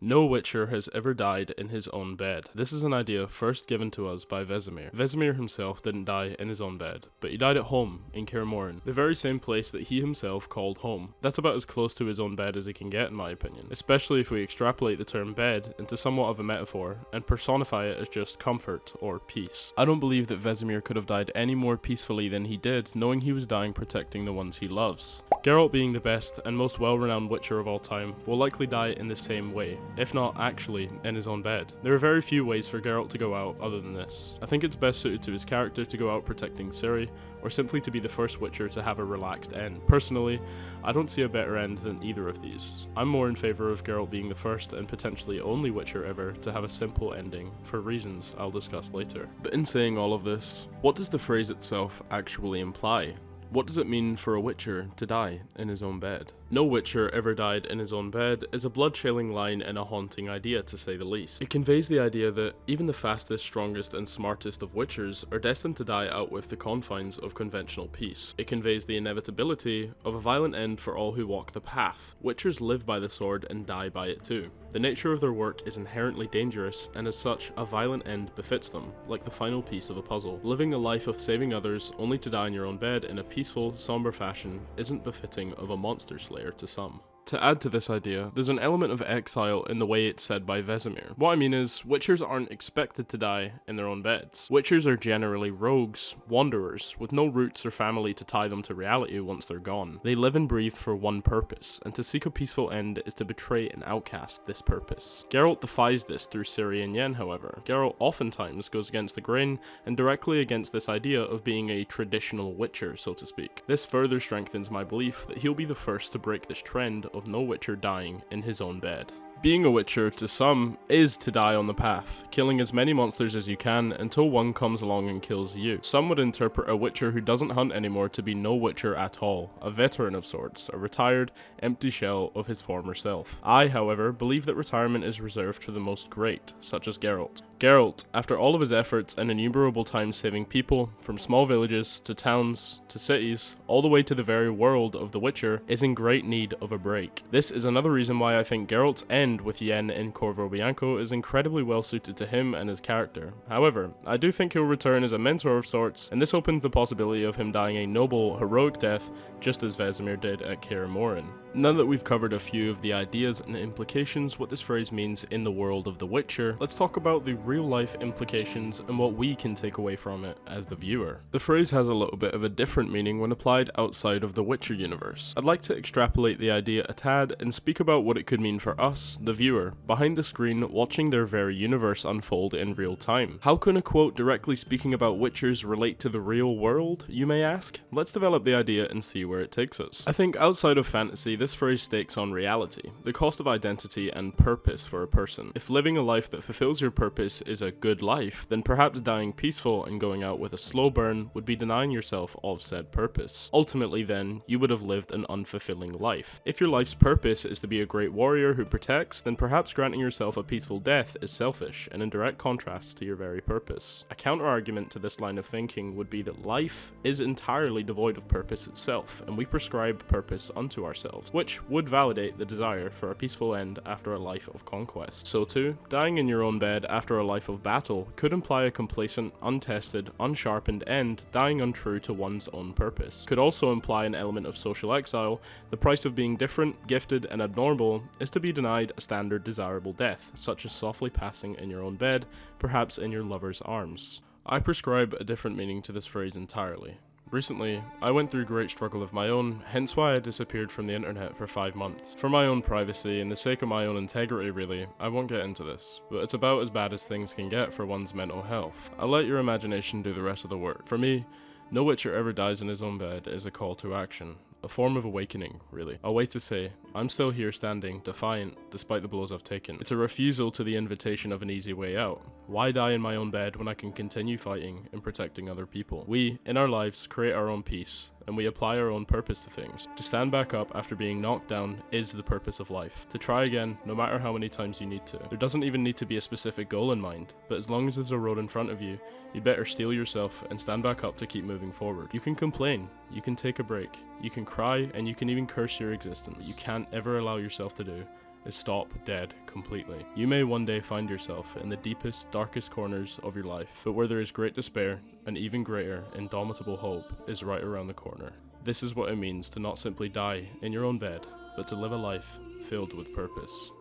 No Witcher has ever died in his own bed. This is an idea first given to us by Vesemir. Vesemir himself didn't die in his own bed, but he died at home in Kaer Morhen, the very same place that he himself called home. That's about as close to his own bed as he can get in my opinion, especially if we extrapolate the term bed into somewhat of a metaphor and personify it as just comfort or peace. I don't believe that Vesemir could have died any more peacefully than he did, knowing he was dying protecting the ones he loves. Geralt, being the best and most well-renowned Witcher of all time, will likely die in the same way, if not actually in his own bed. There are very few ways for Geralt to go out other than this. I think it's best suited to his character to go out protecting Ciri, or simply to be the first Witcher to have a relaxed end. Personally, I don't see a better end than either of these. I'm more in favour of Geralt being the first and potentially only Witcher ever to have a simple ending, for reasons I'll discuss later. But in saying all of this, what does the phrase itself actually imply? What does it mean for a Witcher to die in his own bed? No Witcher ever died in his own bed is a blood-chilling line and a haunting idea, to say the least. It conveys the idea that even the fastest, strongest, and smartest of Witchers are destined to die out with the confines of conventional peace. It conveys the inevitability of a violent end for all who walk the path. Witchers live by the sword and die by it too. The nature of their work is inherently dangerous, and as such, a violent end befits them, like the final piece of a puzzle. Living a life of saving others only to die in your own bed in a peaceful, somber fashion isn't befitting of a monster slayer to some. To add to this idea, there's an element of exile in the way it's said by Vesemir. What I mean is, Witchers aren't expected to die in their own beds. Witchers are generally rogues, wanderers, with no roots or family to tie them to reality once they're gone. They live and breathe for one purpose, and to seek a peaceful end is to betray and outcast this purpose. Geralt defies this through Ciri and Yen, however. Geralt oftentimes goes against the grain and directly against this idea of being a traditional Witcher, so to speak. This further strengthens my belief that he'll be the first to break this trend of no Witcher dying in his own bed. Being a Witcher, to some, is to die on the path, killing as many monsters as you can until one comes along and kills you. Some would interpret a Witcher who doesn't hunt anymore to be no Witcher at all, a veteran of sorts, a retired, empty shell of his former self. I, however, believe that retirement is reserved for the most great, such as Geralt. Geralt, after all of his efforts and innumerable times saving people, from small villages, to towns, to cities, all the way to the very world of The Witcher, is in great need of a break. This is another reason why I think Geralt's end with Yen in Corvo Bianco is incredibly well suited to him and his character. However, I do think he'll return as a mentor of sorts, and this opens the possibility of him dying a noble, heroic death, just as Vesemir did at Kaer Morhen. Now that we've covered a few of the ideas and implications what this phrase means in the world of The Witcher, let's talk about the real-life implications and what we can take away from it as the viewer. The phrase has a little bit of a different meaning when applied outside of the Witcher universe. I'd like to extrapolate the idea a tad and speak about what it could mean for us, the viewer, behind the screen watching their very universe unfold in real time. How can a quote directly speaking about Witchers relate to the real world, you may ask? Let's develop the idea and see where it takes us. I think outside of fantasy, this phrase stakes on reality, the cost of identity and purpose for a person. If living a life that fulfills your purpose is a good life, then perhaps dying peaceful and going out with a slow burn would be denying yourself of said purpose. Ultimately then, you would have lived an unfulfilling life. If your life's purpose is to be a great warrior who protects, then perhaps granting yourself a peaceful death is selfish and in direct contrast to your very purpose. A counter-argument to this line of thinking would be that life is entirely devoid of purpose itself, and we prescribe purpose unto ourselves, which would validate the desire for a peaceful end after a life of conquest. So too, dying in your own bed after a life of battle could imply a complacent, untested, unsharpened end dying untrue to one's own purpose. Could also imply an element of social exile. The price of being different, gifted, and abnormal is to be denied a standard desirable death, such as softly passing in your own bed, perhaps in your lover's arms. I prescribe a different meaning to this phrase entirely. Recently, I went through great struggle of my own, hence why I disappeared from the internet for 5 months. For my own privacy and the sake of my own integrity really, I won't get into this, but it's about as bad as things can get for one's mental health. I'll let your imagination do the rest of the work. For me, no Witcher ever dies in his own bed is a call to action. A form of awakening, really. A way to say, I'm still here standing, defiant, despite the blows I've taken. It's a refusal to the invitation of an easy way out. Why die in my own bed when I can continue fighting and protecting other people? We, in our lives, create our own peace, and we apply our own purpose to things. To stand back up after being knocked down is the purpose of life. To try again, no matter how many times you need to. There doesn't even need to be a specific goal in mind, but as long as there's a road in front of you, you better steel yourself and stand back up to keep moving forward. You can complain, you can take a break, you can cry, and you can even curse your existence. What you can't ever allow yourself to do is stop dead completely. You may one day find yourself in the deepest, darkest corners of your life, but where there is great despair, and even greater, indomitable hope is right around the corner. This is what it means to not simply die in your own bed, but to live a life filled with purpose.